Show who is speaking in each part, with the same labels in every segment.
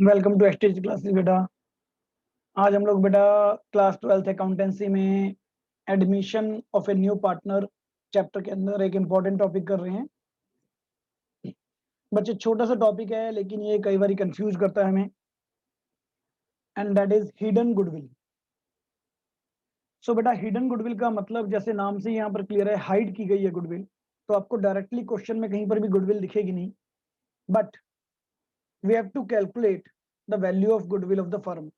Speaker 1: Welcome to एक्सटेज classes बेटा। आज हम लोग बेटा क्लास 12th अकाउंटेंसी में admission of a new partner chapter के अंदर एक इम्पॉर्टेंट टॉपिक कर रहे हैं। बच्चे छोटा सा टॉपिक है लेकिन ये कई बार कंफ्यूज करता है हमें, and that is hidden goodwill. So बेटा हिडन गुडविल का मतलब जैसे नाम से यहाँ पर क्लियर है, हाइड की गई है गुडविल। तो आपको डायरेक्टली क्वेश्चन में कहीं पर भी गुडविल दिखेगी नहीं, but we have to calculate the value of goodwill of the firm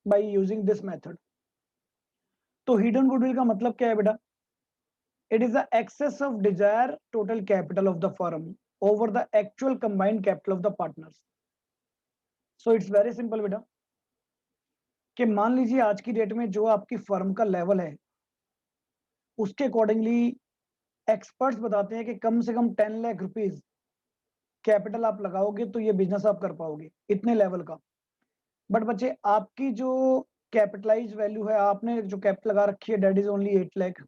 Speaker 1: by using this method. तो हिडन गुडविल का मतलब क्या है बेटा? It is the excess of desired total capital of the firm over the actual combined capital of the partners. So it's very simple बेटा कि मान लीजिए आज की डेट में जो आपकी फर्म का लेवल है उसके अकॉर्डिंगली एक्सपर्ट्स बताते हैं कि कम से कम 10 लाख रुपीज कैपिटल आप लगाओगे तो ये बिजनेस आप कर पाओगे इतने लेवल का। बट बच्चे आपकी जो कैपिटलाइज वैल्यू है, आपने जो कैपिटल लगा रखी है, डेट इज ओनली 8 लाख।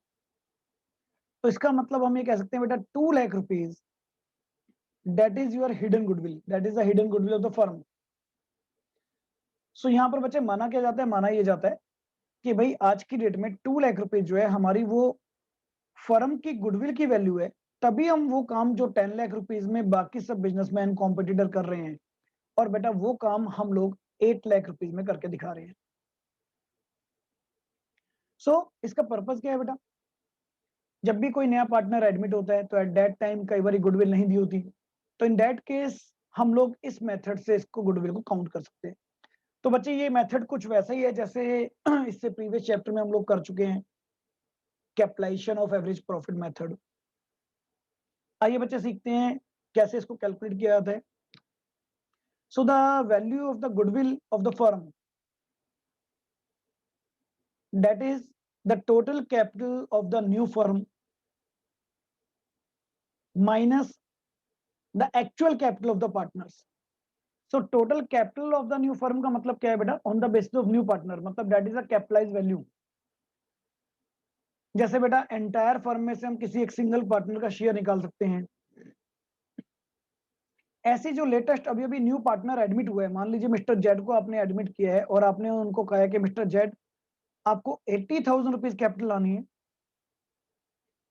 Speaker 1: तो इसका मतलब हम ये कह सकते हैं बेटा 2 lakh rupees that is your hidden goodwill, that is the hidden goodwill of the firm. सो यहाँ पर बच्चे माना क्या जाता है? माना ये जाता है कि भाई आज की डेट में 2 लाख रुपए जो है हमारी वो फर्म की गुडविल की वैल्यू है, तभी हम वो काम जो 10 लाख रुपीज में बाकी सब बिजनेसमैन कॉम्पिटिटर कर रहे हैं, और बेटा वो काम हम लोग 8 लाख रुपीज में करके दिखा रहे हैं। सो इसका पर्पज क्या है बेटा? जब भी कोई नया पार्टनर एडमिट होता है तो एट दैट टाइम कई बार गुडविल नहीं दी होती, तो इन दैट केस हम लोग इस मेथड से इसको गुडविल को काउंट कर सकते हैं। तो बच्चे ये मेथड कुछ वैसा ही है जैसे इससे प्रीवियस चैप्टर में हम लोग कर चुके हैं, capitalisation of average profit method. आइए बच्चे सीखते हैं कैसे इसको कैलकुलेट किया जाता है। So the value of the goodwill of the firm, that is the total capital of the new firm minus the actual capital of the partners. So total capital of the new firm का मतलब क्या है बेटा? On the basis of new partner, मतलब that is a capitalize value. जैसे बेटा entire firm में से हम किसी एक सिंगल पार्टनर का शेयर निकाल सकते हैं। ऐसी जो लेटेस्ट अभी अभी न्यू पार्टनर एडमिट हुए हैं, मान लीजिए मिस्टर जेड को आपने एडमिट किया है और आपने उनको कहा है कि मिस्टर जेड आपको 80,000 रुपीज कैपिटल लानी है,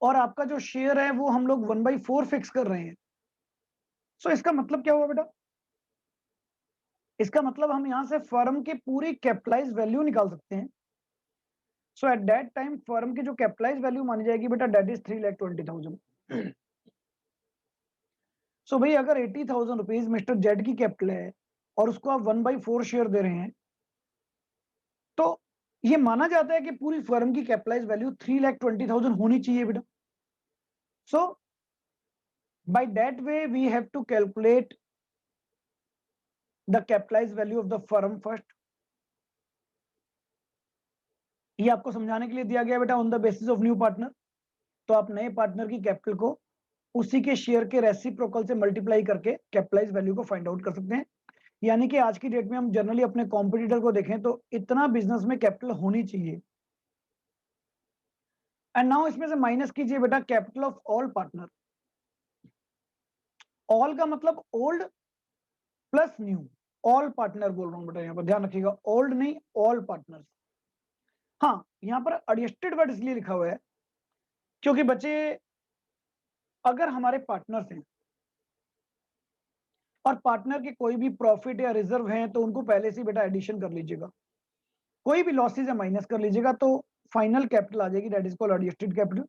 Speaker 1: और आपका जो शेयर है वो हम लोग 1/4 फिक्स कर रहे हैं। सो इसका मतलब क्या हुआ बेटा? इसका मतलब हम यहां से फर्म की पूरी कैपिटलाइज वैल्यू निकाल सकते हैं। सो एट दैट टाइम फर्म की जो कैपिटलाइज वैल्यू मानी जाएगी बेटा, दैट इज 3,20,000। सो भाई अगर 80,000 रुपीज मिस्टर जेड की कैपिटल है और उसको आप 1/4 शेयर दे रहे हैं, तो ये माना जाता है कि पूरी फर्म की कैपिटलाइज वैल्यू 3,20,000 होनी चाहिए बेटा। So by that way we have to calculate the capitalise value of the firm first. ये आपको समझाने के लिए दिया गया बेटा on the basis of new partner. तो आप नए पार्टनर की कैपिटल को उसी के शेयर के रेसिप्रोकल से मल्टीप्लाई करके कैपिटलाइज वैल्यू को फाइंड आउट कर सकते हैं। यानी कि आज की डेट में हम जनरली अपने कॉम्पिटिटर को देखें तो इतना बिजनेस में कैपिटल होनी चाहिए। एंड नाउ इसमें से माइनस कीजिए बेटा capital of all partner. All का मतलब old plus new, all partner बोल रहा हूं बेटा, यहां पर ध्यान रखिएगा, ओल्ड नहीं ऑल पार्टनर्स। हाँ, यहां पर एडजस्टेड वर्ड इसलिए लिखा हुआ है क्योंकि बच्चे अगर हमारे पार्टनर्स हैं और पार्टनर के कोई भी प्रॉफिट या रिजर्व हैं तो उनको पहले से बेटा एडिशन कर लीजिएगा, कोई भी लॉसेज है माइनस कर लीजिएगा, तो फाइनल कैपिटल आ जाएगी, that is called adjusted capital.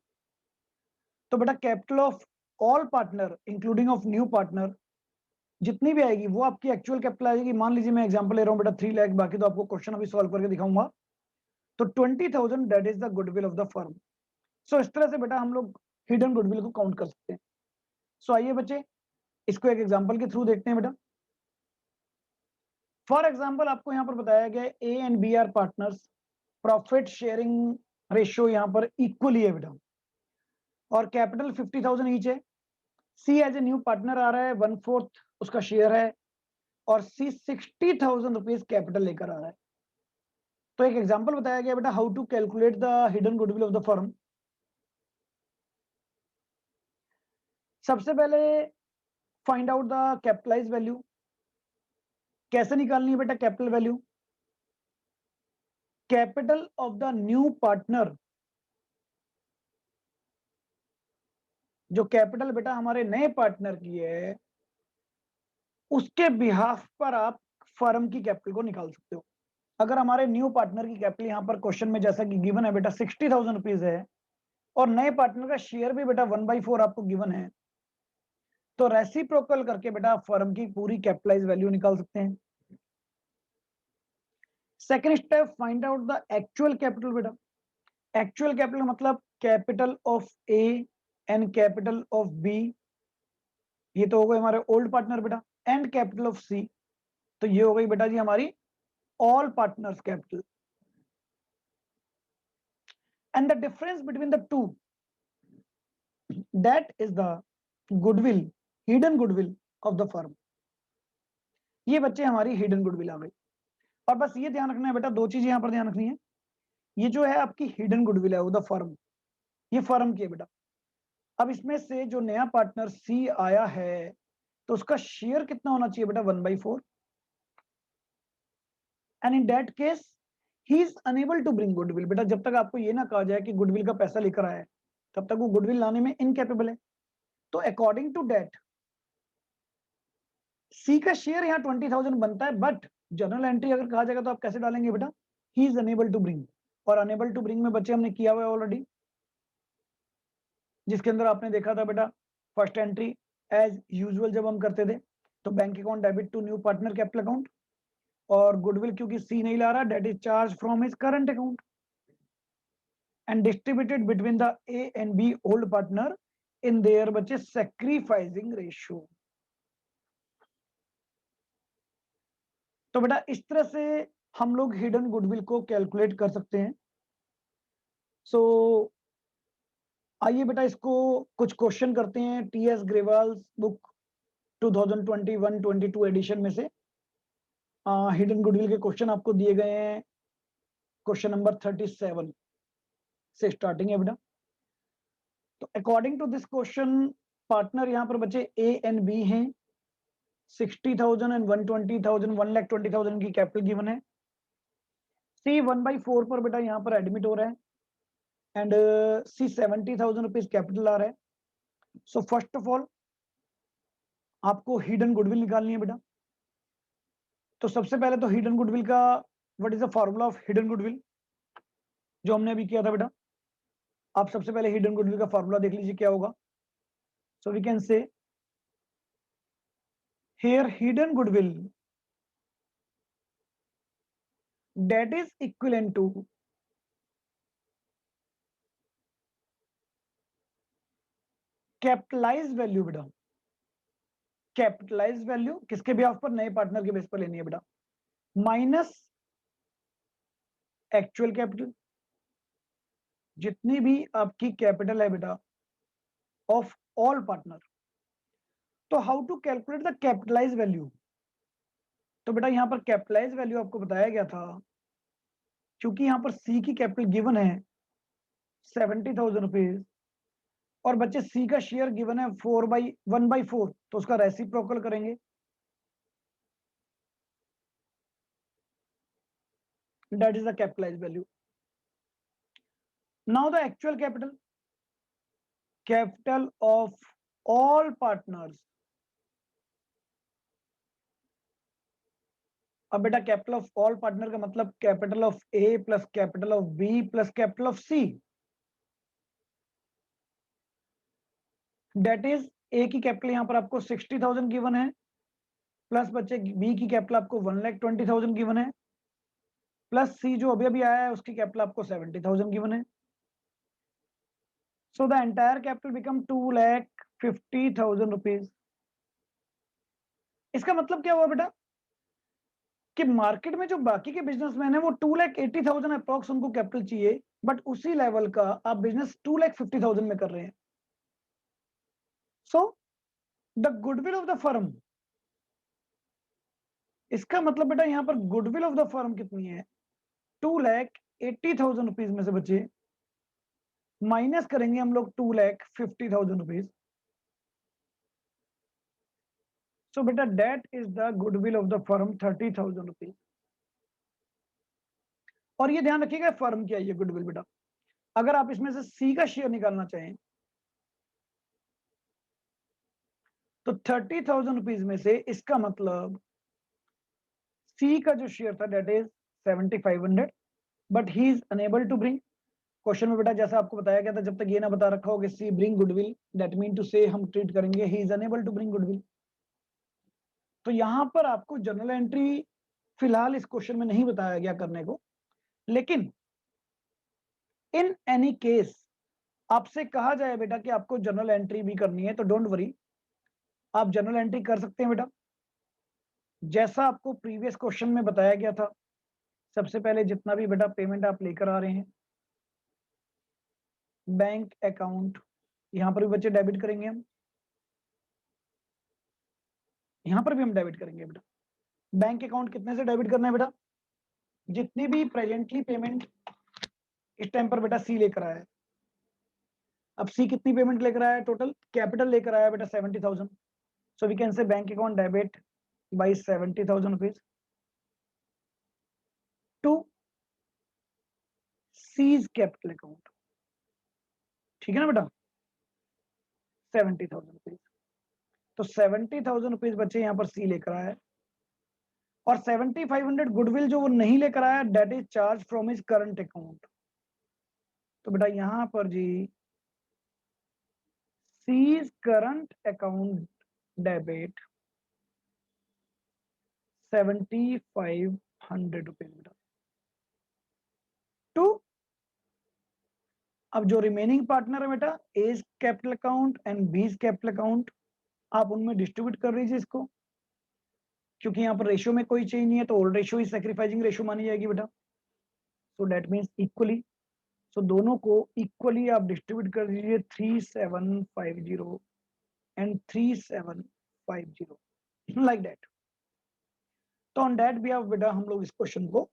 Speaker 1: तो बेटा capital of all partner including of new partner जितनी भी आएगी वो आपकी एक्चुअल कैपिटल आ जाएगी। मान लीजिए मैं एग्जांपल ले रहा हूं बेटा 3 लाख, बाकी तो आपको क्वेश्चन अभी सॉल्व करके दिखाऊंगा। तो 20,000 that is the goodwill of the firm. So इस तरह से बेटा हम लोग हिडन गुडविल को काउंट कर सकते हैं। सो आइए बच्चे इसको एक एग्जांपल के थ्रू देखते हैं बेटा। फॉर एग्जांपल आपको यहां पर बताया गया A and B are partners, profit sharing ratio यहां पर इक्वली है बेटा, और कैपिटल 50,000 ईच है। सी एज ए न्यू पार्टनर आ रहा है, 1/4 उसका शेयर है, और सी 60,000 रुपीज कैपिटल लेकर आ रहा है। तो एक एग्जांपल बताया गया बेटा, how to calculate the hidden goodwill of the firm. सबसे पहले find out the capitalise value. कैसे निकालनी है बेटा capital value? Capital of the new partner, जो कैपिटल बेटा हमारे नए पार्टनर की है, उसके बिहाफ पर आप फर्म की कैपिटल को निकाल सकते हो। अगर हमारे न्यू पार्टनर की कैपिटल यहाँ पर क्वेश्चन में जैसा कि गिवन है बेटा 60,000 रुपीज है, और नए पार्टनर का शेयर भी बेटा 1/4 आपको गिवन है, तो रेसिप्रोकल करके बेटा आप फर्म की पूरी कैपिटलाइज वैल्यू निकाल सकते हैं। Second step, find out the actual capital बेटा। एक्चुअल कैपिटल मतलब capital of A and capital of B, ये तो हो गए हमारे ओल्ड पार्टनर बेटा, एंड कैपिटल ऑफ सी, तो ये हो गई बेटा जी हमारी all partners capital. And the difference between the two, that is the goodwill, hidden goodwill of the firm. ये बच्चे हमारी हिडन गुडविल आ गई। और बस ये ध्यान रखना है बेटा, दो चीज यहां पर ध्यान रखनी है। ये जो है आपकी हिडन गुडविल है वो द फर्म, ये फर्म की है बेटा। अब इसमें से जो नया पार्टनर सी आया है, तो उसका शेयर कितना होना चाहिए बेटा? 1/4। And in that case he is unable to bring goodwill. बेटा जब तक आपको ये ना कहा जाए कि गुडविल का पैसा लेकर आया है, तब तक वो गुडविल लाने में इनकेपेबल है। तो अकॉर्डिंग टू डेट सी का शेयर यहाँ 20,000 बनता है, बट जनरल एंट्री अगर कहा जाएगा तो आप कैसे डालेंगे बेटा? He is unable to bring. और अनेबल टू ब्रिंग में बच्चे हमने किया हुआ है ऑलरेडी, जिसके अंदर आपने देखा था बेटा फर्स्ट एंट्री एज यूजुअल जब हम करते थे, तो bank account debit to new partner capital account, और गुडविल क्योंकि सी नहीं ला रहा, that is charge from his current account and distributed between the A and B old partner in their बच्चे सैक्रिफाइसिंग रेशियो। तो बेटा इस तरह से हम लोग हिडन गुडविल को कैलकुलेट कर सकते हैं। सो आइए बेटा इसको कुछ क्वेश्चन करते हैं टीएस ग्रेवाल बुक 2021-22 एडिशन में से। हिडन गुडविल के क्वेश्चन आपको दिए गए हैं, क्वेश्चन नंबर 37 से स्टार्टिंग है बेटा। तो according to this question, partner यहाँ पर बच्चे ए एंड बी हैं, 60,000 एंड 120,000, 1,20,000 की कैपिटल गिवन है। सी 1/4 पर बेटा यहाँ पर एडमिट हो रहा है, एंड सी 70,000 रुपीज कैपिटल आ रहा है। सो फर्स्ट ऑफ ऑल आपको हिडन गुडविल निकालनी है बेटा। तो सबसे पहले तो हिडन गुडविल का what is the formula of hidden goodwill, जो हमने अभी किया था बेटा। आप सबसे पहले हिडन गुडविल का फॉर्मूला देख लीजिए क्या होगा। So we can say here hidden goodwill that is equivalent to capitalise value बेटा। कैपिटलाइज वैल्यू किसके बिहाफ पर? नए पार्टनर के बेस पर लेनी है बेटा, माइनस एक्चुअल कैपिटल, जितनी भी आपकी कैपिटल है बेटा ऑफ ऑल पार्टनर। तो how to calculate the capitalise value? तो बेटा यहां पर कैपिटलाइज वैल्यू आपको बताया गया था, क्योंकि यहां पर सी की कैपिटल गिवन है 70,000 रुपीज, और बच्चे सी का शेयर गिवन है 1/4, तो उसका रेसिप्रोकल करेंगे। That is the capitalized value. Now the actual capital, capital of all partners. अब बेटा कैपिटल ऑफ ऑल पार्टनर का मतलब capital of A plus capital of B plus capital of C, that is A की capital यहां पर आपको 60,000 given है, plus बच्चे बी की कैपिटल आपको 1,20,000 गिवन है, प्लस सी जो अभी अभी आया है उसकी कैपिटल आपको 70,000 गिवन है। So the entire capital become 2,50,000 rupees. इसका मतलब क्या हुआ बेटा कि मार्केट में जो बाकी के बिजनेसमैन है वो 2,80,000 अप्रॉक्स उनको कैपिटल चाहिए, बट उसी लेवल का आप बिजनेस 2,50,000 में कर रहे हैं। So the goodwill of the firm, इसका मतलब बेटा यहां पर गुडविल ऑफ द फर्म कितनी है? 2,80,000 रुपीज में से बचे माइनस करेंगे हम लोग 2,50,000 रुपीज। सो बेटा that is the goodwill of the firm 30,000 rupees. और ये ध्यान रखिएगा फर्म क्या है ये गुडविल बेटा। अगर आप इसमें से सी का शेयर निकालना चाहें तो 30,000 रुपीज में से इसका मतलब सी का जो शेयर था that is 7,500, but he is unable to bring. Question में बेटा जैसा आपको बताया गया था, जब तक ये ना बता रखा हो कि C bring goodwill, that mean to say हम ट्रीट करेंगे he is unable to bring goodwill. तो यहां पर आपको जर्नल एंट्री फिलहाल इस क्वेश्चन में नहीं बताया गया करने को, लेकिन इन एनी केस आपसे कहा जाए बेटा कि आपको जर्नल एंट्री भी करनी है तो डोंट वरी, आप जर्नल एंट्री कर सकते हैं बेटा। जैसा आपको प्रीवियस क्वेश्चन में बताया गया था, सबसे पहले जितना भी बेटा पेमेंट आप लेकर आ रहे हैं, बैंक अकाउंट, यहां पर भी बच्चे डेबिट करेंगे हम, यहां पर भी हम डेबिट करेंगे बेटा। बैंक अकाउंट कितने से डेबिट करना है बेटा? जितनी भी प्रेजेंटली पेमेंट इस टाइम पर बेटा सी लेकर आया है। अब सी कितनी पेमेंट लेकर आया है? टोटल कैपिटल लेकर आया है बेटा 70,000। So we can say bank account debit by 70,000 rupees to C's capital account. ठीक है ना बेटा? 70,000 रुपीज। तो 70,000 रुपीज बच्चे यहाँ पर सी लेकर आया है, और 7,500 गुडविल जो वो नहीं लेकर आया that is charge from his current account. तो बेटा यहां पर जी C's current account debit 7,500 rupees बेटा टू, अब जो रिमेनिंग पार्टनर है बेटा A's capital account and B's capital account, आप उनमें डिस्ट्रीब्यूट कर दीजिए इसको, क्योंकि यहाँ पर रेशियो में कोई चेंज नहीं है तो ओल्ड रेशियो ही सैक्रिफाइसिंग रेशियो मानी जाएगी बेटा। सो डेट मीन्स इक्वली, सो दोनों को इक्वली आप डिस्ट्रीब्यूट कर दीजिए 3,750 एंड 3,750 लाइक दैट। तो ऑन दैट भी आप बेटा हम लोग इस क्वेश्चन को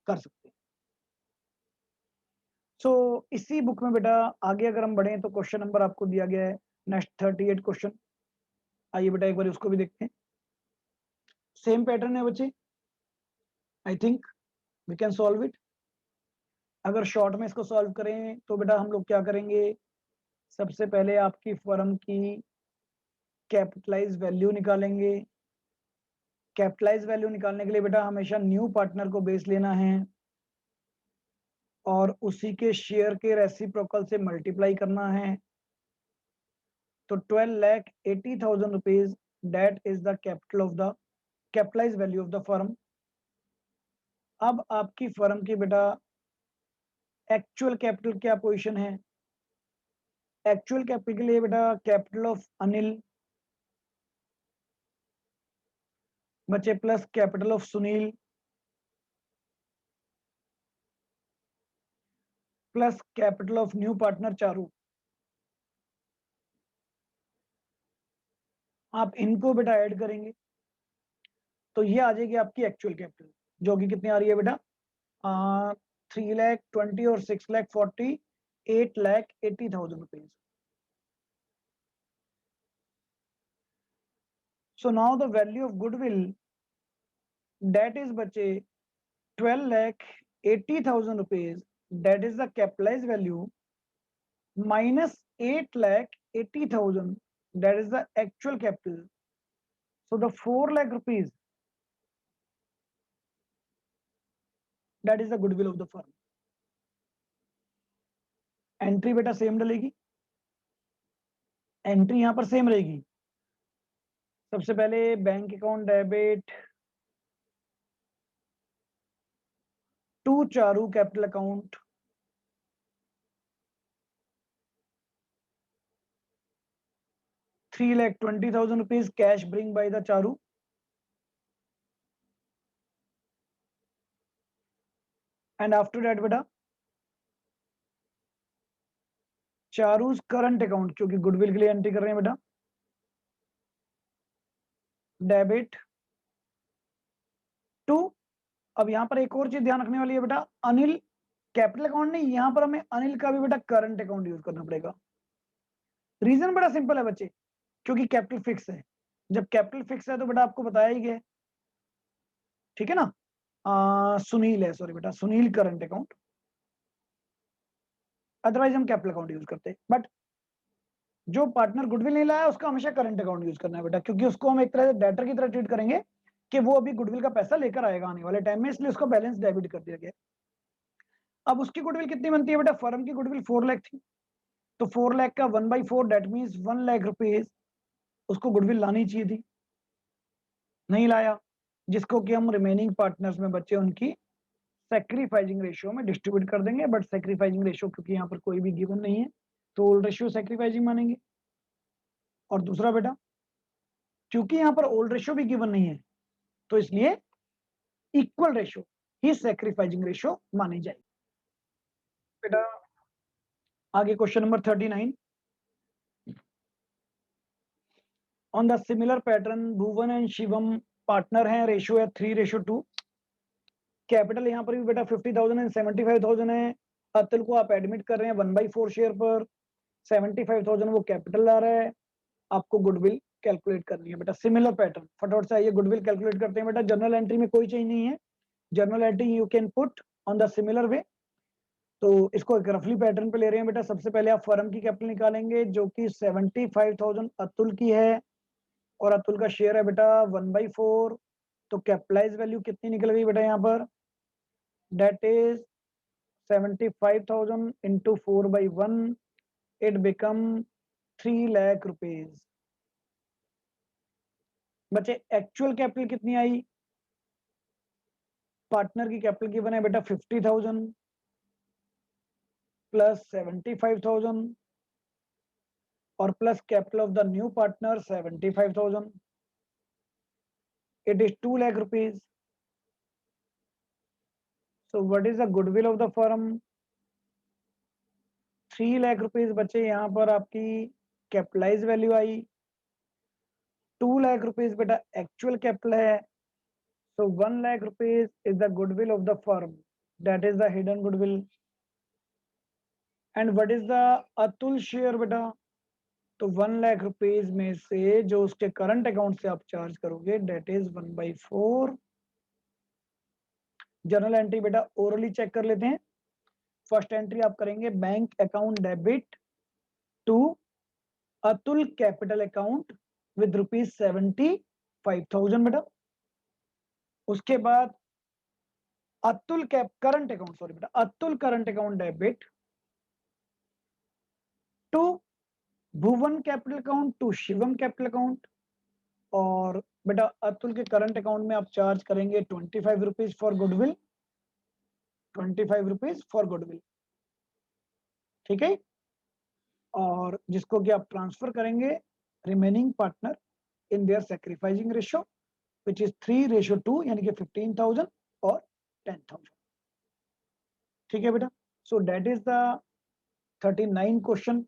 Speaker 1: कर सकते हैं। सो इसी बुक में बेटा आगे अगर हम बढ़े तो क्वेश्चन नंबर आपको दिया गया है नेक्स्ट 38 क्वेश्चन। आइए बेटा एक बार उसको भी देखते हैं। सेम पैटर्न है बच्चे, I think we can solve it. अगर शॉर्ट में इसको सॉल्व करें तो बेटा हम लोग क्या करेंगे, सबसे पहले आपकी फर्म की कैपिटलाइज वैल्यू निकालेंगे। कैपिटलाइज वैल्यू निकालने के लिए बेटा हमेशा न्यू पार्टनर को बेस लेना है और उसी के शेयर के रेसिप्रोकल से मल्टीप्लाई करना है। तो 12,80,000 rupees that is the capital of the capitalise value of the firm. अब आपकी फर्म की बेटा एक्चुअल कैपिटल क्या पोजीशन है? एक्चुअल कैपिटल के लिए बेटा कैपिटल ऑफ अनिल बचे plus capital of Sunil plus capital of new partner Charu. आप इनको बेटा ऐड करेंगे तो ये आ जाएगी आपकी एक्चुअल कैपिटल, जो कि कितनी आ रही है बेटा 3,20,000 और 6,40,000, 8,80,000 rupees. So now the value of goodwill that is बच्चे 12,80,000 rupees, that is the capitalized value, minus 8,80,000, that is the actual capital. So the 4 lakh rupees, that is the goodwill of the firm. Entry बेटा same डलेगी, entry यहां पर same रहेगी। सबसे पहले bank account debit to Charu capital account, ₹3,20,000 cash bring by the Charu, and after that बेटा Charu's current account, क्योंकि goodwill के लिए एंट्री कर रहे हैं बेटा, डेबिट टू। अब यहां पर एक और चीज ध्यान रखने वाली है बेटा, अनिल कैपिटल अकाउंट नहीं, यहां पर हमें अनिल का भी बेटा करंट अकाउंट यूज करना पड़ेगा। रीजन बड़ा सिंपल है बच्चे, क्योंकि कैपिटल फिक्स है, जब कैपिटल फिक्स है तो बेटा आपको बताया ही गया है, ठीक है ना। सुनील है, सॉरी बेटा, सुनील करंट अकाउंट, अदरवाइज हम कैपिटल अकाउंट यूज करते हैं। बट जो पार्टनर गुडविल नहीं लाया उसका हमेशा करंट अकाउंट यूज करना है बेटा, क्योंकि उसको हम एक तरह से डेटर की तरह ट्रीट करेंगे कि वो अभी गुडविल का पैसा लेकर आएगा आने वाले टाइम में, इसलिए उसका बैलेंस डेबिट कर दिया गया। अब उसकी गुडविल कितनी बनती है बेटा, फर्म की गुडविल 4 लाख थी, तो 4 लाख का 1/4 डेट मीन्स 1 लाख रुपीज उसको गुडविल लानी चाहिए थी, नहीं लाया, जिसको कि हम रिमेनिंग पार्टनर्स में बच्चे उनकी सैक्रिफाइसिंग रेशियो में डिस्ट्रीब्यूट कर देंगे। बट सैक्रिफाइसिंग रेशियो क्योंकि यहाँ पर कोई भी गिवन नहीं है तो ओल्ड रेशियो सैक्रिफाइसिंग मानेंगे। और दूसरा बेटा, क्योंकि यहाँ पर ओल्ड रेशियो भी गिवन नहीं है तो इसलिए इक्वल रेशियो ही सैक्रिफाइसिंग रेशियो मानी जाएगी। बेटा आगे question number 39, on the similar pattern Bhuvan and Shivam partner हैं, रेशियो है 3:2। कैपिटल यहाँ पर भी बेटा 50,000 एंड 75,000 है। अतुल को आप एडमिट कर रहे हैं 1/4 शेयर पर, 75,000 वो कैपिटल ला रहा है, आपको गुडविल कैलकुलेट करनी है बेटा। सिमिलर पैटर्न फटाफट से आइए गुडविल कैलकुलेट करते हैं बेटा। जर्नल एंट्री में कोई चेंज नहीं है, journal entry you can put on the similar way. तो इसको एक रफली पैटर्न पे ले रहे हैं बेटा। सबसे पहले आप फर्म की कैपिटल निकालेंगे जो कि 75,000 अतुल की है और अतुल का शेयर है बेटा 1/4। तो कैपिटलाइज वैल्यू कितनी निकल गई बेटा यहाँ पर, that is 75,000 into 4/1, it become 3 lakh rupees. बच्चे एक्चुअल कैपिटल कितनी आई, पार्टनर की कैपिटल की बना है बेटा 50,000 प्लस 75,000 और plus capital of the new partner 75,000, it is 2 lakh rupees. So what is the goodwill of the firm, 3 lakh rupees. बच्चे यहाँ पर आपकी कैपिटलाइज वैल्यू आई 2 लाख रुपीज बेटा, एक्चुअल कैपिटल है। So 1 lakh rupees is the goodwill of the firm, that is the hidden goodwill. And what is the Atul share बेटा, तो 1 lakh rupees में से जो उसके करंट अकाउंट से आप चार्ज करोगे डेट इज 1/4। जर्नल एंट्री बेटा ओरली चेक कर लेते हैं। फर्स्ट एंट्री आप करेंगे bank account debit to Atul capital account with ₹75,000 बेटा। उसके बाद अतुल करंट अकाउंट, सॉरी बेटा, Atul current account debit to Bhuvan capital account to Shivam capital account. और बेटा अतुल के करंट अकाउंट में आप चार्ज करेंगे 25 rupees for goodwill, 25 rupees for goodwill, ठीक है। और जिसको कि आप ट्रांसफर करेंगे remaining partner in their sacrificing ratio which is 3:2, यानी कि 15,000 और 10,000, ठीक है बेटा। So that is the 39 question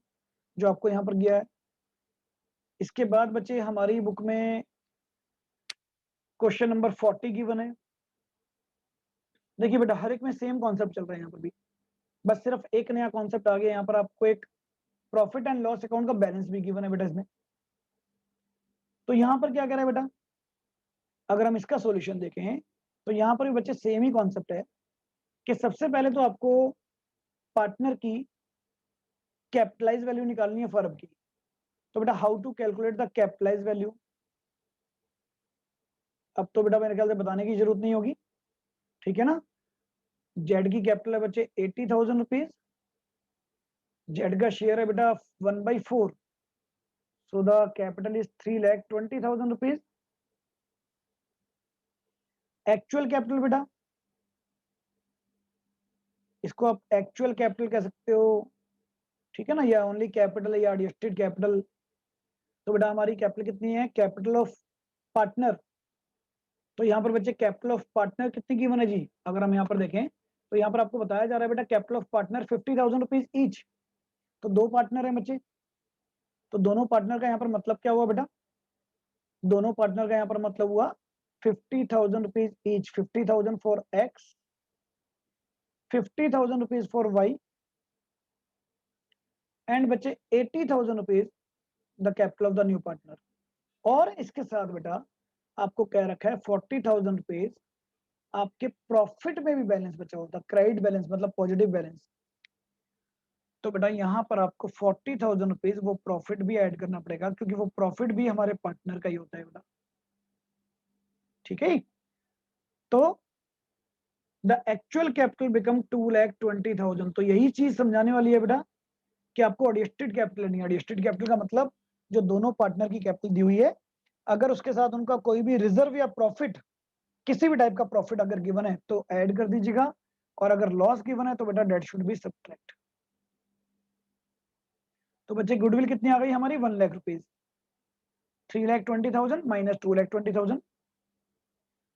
Speaker 1: जो आपको यहाँ पर गया है। इसके बाद बच्चे हमारी बुक में क्वेश्चन नंबर 40 गिवन है। देखिए बेटा हर एक में सेम कॉन्सेप्ट चल रहा है यहाँ पर भी, बस सिर्फ एक नया कॉन्सेप्ट आ गया यहाँ पर। आपको एक प्रॉफिट एंड लॉस अकाउंट का बैलेंस भी गिवन है बेटा इसमें। तो यहाँ पर क्या कह रहा है बेटा, अगर हम इसका सॉल्यूशन देखें तो यहाँ पर भी बच्चे सेम ही कॉन्सेप्ट है कि सबसे पहले तो आपको पार्टनर की कैपिटलाइज वैल्यू निकालनी है फर्म की। तो बेटा how to calculate the capitalise value, अब तो बेटा मेरे ख्याल से बताने की जरूरत नहीं होगी, ठीक है ना। जेड की कैपिटल है बच्चे 80,000 रुपीज, जेड का शेयर है बेटा 1/4, so the capital is 3,20,000 rupees. Actual capital बेटा, इसको आप एक्चुअल कैपिटल कह सकते हो, ठीक है ना, या ओनली कैपिटल या एडजस्टेड कैपिटल। तो बेटा हमारी कैपिटल कितनी है, कैपिटल ऑफ पार्टनर, तो यहाँ पर बच्चे कैपिटल ऑफ पार्टनर कितनी कीमत है जी, अगर हम यहाँ पर देखें तो यहाँ पर आपको बताया जा रहा है बेटा capital of partner 50,000 rupees each. तो दो पार्टनर है बच्चे, तो दोनों पार्टनर का यहाँ पर मतलब क्या हुआ बेटा, दोनों पार्टनर का यहाँ पर मतलब हुआ 50,000 rupees each, 50,000 for X, 50,000 rupees for Y, and बच्चे 80,000 rupees the capital of the new partner. और इसके साथ बेटा आपको कह रखा है 40,000 रुपीज आपके प्रॉफिट में भी बैलेंस बचा होता, क्रेडिट बैलेंस मतलब पॉजिटिव बैलेंस। तो बेटा यहाँ पर आपको 40,000 रुपीज वो प्रॉफिट भी ऐड करना पड़ेगा, क्योंकि वो प्रॉफिट भी हमारे पार्टनर का ही होता है बेटा, ठीक है। तो द एक्चुअल कैपिटल बिकम 2,20,000। तो यही चीज समझाने वाली है बेटा कि आपको एडजस्टेड कैपिटल नहीं, एडजस्टेड कैपिटल का मतलब जो दोनों पार्टनर की कैपिटल दी हुई है, अगर उसके साथ उनका कोई भी रिजर्व या प्रॉफिट, किसी भी टाइप का प्रॉफिट अगर गिवन है तो ऐड कर दीजिएगा, और अगर लॉस गिवन है तो बेटा डेट शुड बी सब्ट्रैक्ट। तो बच्चे गुडविल कितनी आ गई हमारी 1 लाख रुपीज, 3,20,000 माइनस 2,20,000।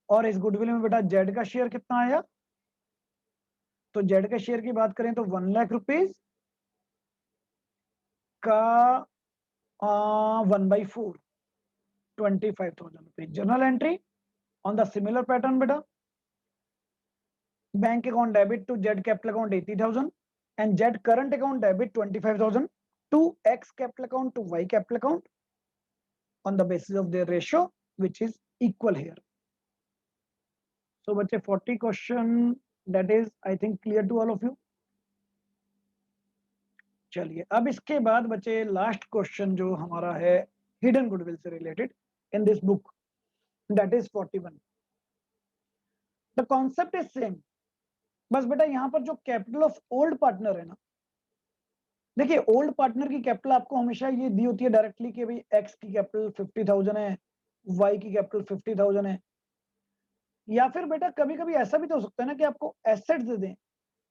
Speaker 1: और इस गुडविल में बेटा जेड का शेयर कितना आया, तो जेड के शेयर की बात करें तो 1 लाख रुपीज का 1/4 25,000 rupees. Journal entry on the similar pattern बेटा, bank account debit to Z capital account 80,000 and Z current account debit 25,000 to X capital account to Y capital account on the basis of their ratio which is equal here. So बच्चे 40 question that is I think clear to all of you. चलिए अब इसके बाद बच्चे last question जो हमारा है hidden goodwill से related in this book, that is 41. The concept is same, बस बेटा यहाँ पर जो कैपिटल ऑफ ओल्ड पार्टनर है ना, देखिए ओल्ड पार्टनर की कैपिटल आपको हमेशा ये दी होती है डायरेक्टली कि भाई एक्स की कैपिटल 50,000 है, वाई की कैपिटल 50,000 है, या फिर बेटा कभी कभी ऐसा भी तो हो सकता है ना कि आपको एसेट्स दे दें,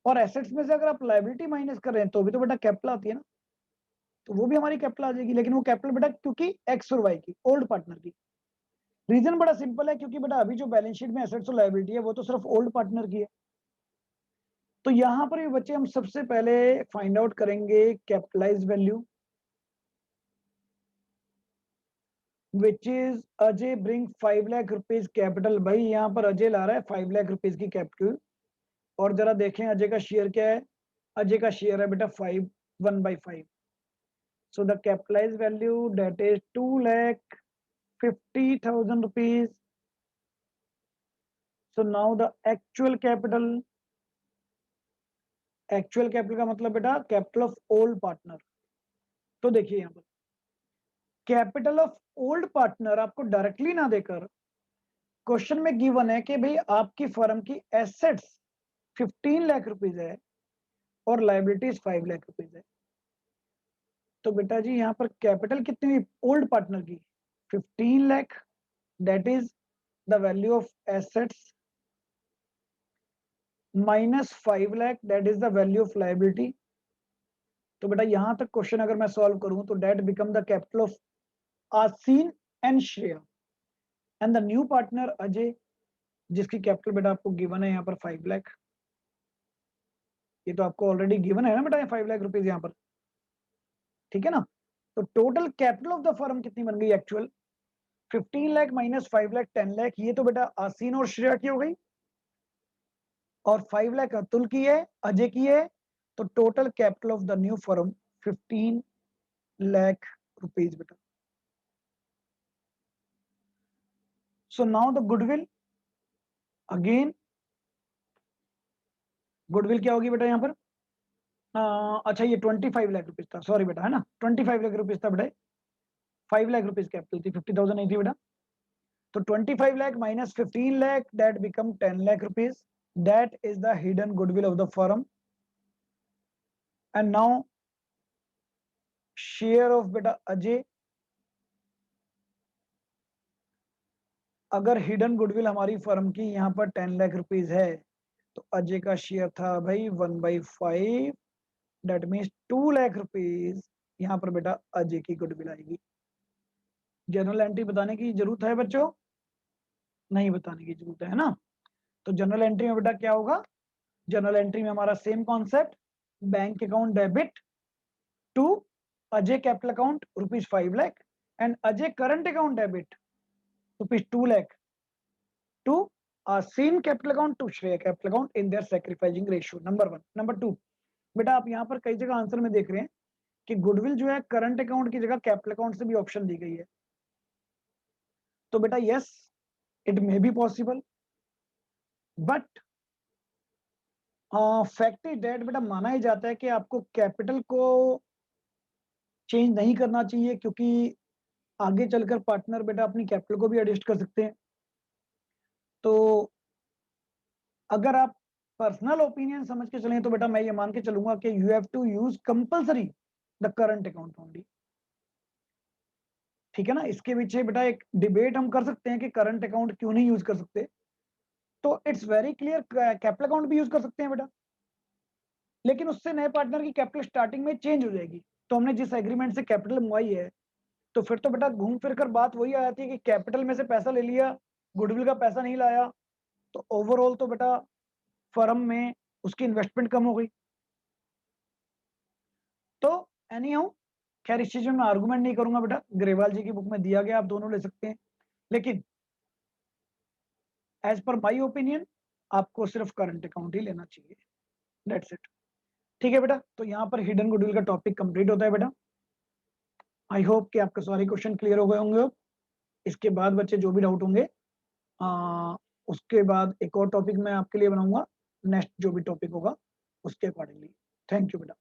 Speaker 1: और एसेट्स में से अगर आप लायबिलिटी माइनस कर रहे हैं तो भी तो बेटा कैपिटल आती है ना, तो वो भी हमारी कैपिटल आ जाएगी, लेकिन वो कैपिटल बेटा क्योंकि एक्स और वाई की ओल्ड पार्टनर की। रीजन बड़ा सिंपल है, क्योंकि बेटा अभी जो बैलेंस शीट में एसेट्स और लायबिलिटी है वो तो सिर्फ ओल्ड पार्टनर की है। तो यहां पर भी बच्चे हम सबसे पहले फाइंड आउट करेंगे capitalise value, which is Ajay bring 5 lakh rupees capital. भाई यहाँ पर अजय ला रहा है 5 लाख रुपीज की कैपिटल, और जरा देखें अजय का शेयर क्या है, अजय का शेयर है बेटा 1/5। So the capitalise value that is 2,50,000 rupees. So now the actual capital, actual capital का मतलब बेटा कैपिटल ऑफ ओल्ड पार्टनर। तो देखिए यहाँ पर कैपिटल ऑफ ओल्ड पार्टनर आपको डायरेक्टली ना देकर क्वेश्चन में गिवन है कि भाई आपकी फर्म की एसेट्स 15 लाख रुपीज है और लायबिलिटीज 5 लाख रुपीज है। तो बेटा जी यहाँ पर कैपिटल कितनी ओल्ड पार्टनर की 15 lakh, that is the value of assets, minus 5 lakh that is the value of liability. तो बेटा यहां तक क्वेश्चन अगर मैं सॉल्व करूं तो that become the capital of Asin and Shreya and the new partner Ajay, जिसकी कैपिटल बेटा आपको गिवन है यहाँ पर 5 लाख। ये तो आपको ऑलरेडी गिवन है ना बेटा 5 लाख रुपीज यहाँ पर, ठीक है ना। तो total capital of the firm कितनी बन गई एक्चुअल 15 लाख माइनस 5 लाख 10 लाख। ये तो बेटा आसीन और श्रेया की हो गई, और 5 लाख अतुल की है, अजय की है। तो total capital of the new firm 15 lakh rupees बेटा। So now the goodwill, again goodwill क्या होगी बेटा यहाँ पर, अच्छा ये 25 लाख रुपीज था, सॉरी बेटा, है ना 25 लाख रुपीज था बेटा, 5 लाख रुपीज कैपिटल थी, 50,000 नहीं थी बेटा। तो 25 lakh minus 15 lakh that become 10 lakh rupees, that is the hidden goodwill of the firm. And now share of बेटा अजय, अगर हिडन गुडविल हमारी फर्म की यहाँ पर 10 लाख रुपीज है तो अजय का शेयर था भाई 1/5, डेट मीन्स 2 लाख रुपीज यहाँ पर बेटा अजय की गुडविल आएगी। जनरल एंट्री बताने की जरूरत है बच्चों, नहीं बताने की जरूरत है ना। तो जनरल एंट्री में बेटा क्या होगा, जनरल एंट्री में हमारा same concept, bank account debit to Ajay capital account ₹5 lakh and Ajay current account debit ₹2 lakh to Aseen capital account to Shrey capital account in their sacrificing ratio, number 1। Number 2 बेटा आप यहाँ पर कई जगह आंसर में देख रहे हैं कि गुडविल जो है करंट अकाउंट की जगह कैपिटल अकाउंट से भी ऑप्शन दी गई है। तो बेटा yes, it may be possible, but fact is that बेटा माना ही जाता है कि आपको कैपिटल को चेंज नहीं करना चाहिए, क्योंकि आगे चलकर पार्टनर बेटा अपनी कैपिटल को भी एडजस्ट कर सकते हैं। तो अगर आप पर्सनल ओपिनियन समझ के चलें तो बेटा मैं ये मान के चलूंगा कि you have to use compulsory the current account only. ठीक है ना, इसके पीछे बेटा एक डिबेट हम कर सकते हैं कि करंट अकाउंट क्यों नहीं यूज कर सकते, तो it's very clear, capital account भी यूज कर सकते हैं बेटा, लेकिन उससे नए पार्टनर की कैपिटल स्टार्टिंग में चेंज हो जाएगी। तो हमने जिस एग्रीमेंट से कैपिटल मंगवाई है, तो फिर तो बेटा घूम फिर कर बात वही आ जाती है कि कैपिटल में से पैसा ले लिया, गुडविल का पैसा नहीं लाया, तो ओवरऑल तो बेटा फर्म में उसकी इन्वेस्टमेंट कम हो गई। तो एनी हाउ, खैर इस चीज में मैं आर्गूमेंट नहीं करूंगा बेटा, ग्रेवाल जी की बुक में दिया गया, आप दोनों ले सकते हैं, लेकिन एज पर माई ओपिनियन आपको सिर्फ करंट अकाउंट ही लेना चाहिए, दैट्स इट। ठीक है बेटा, तो यहाँ पर हिडन गुडविल का टॉपिक कंप्लीट होता है बेटा। आई होप कि आपके सारे क्वेश्चन क्लियर हो गए होंगे अब। इसके बाद बच्चे जो भी डाउट होंगे, उसके बाद एक और टॉपिक मैं आपके लिए बनाऊंगा, नेक्स्ट जो भी टॉपिक होगा उसके अकॉर्डिंगली। थैंक यू बेटा।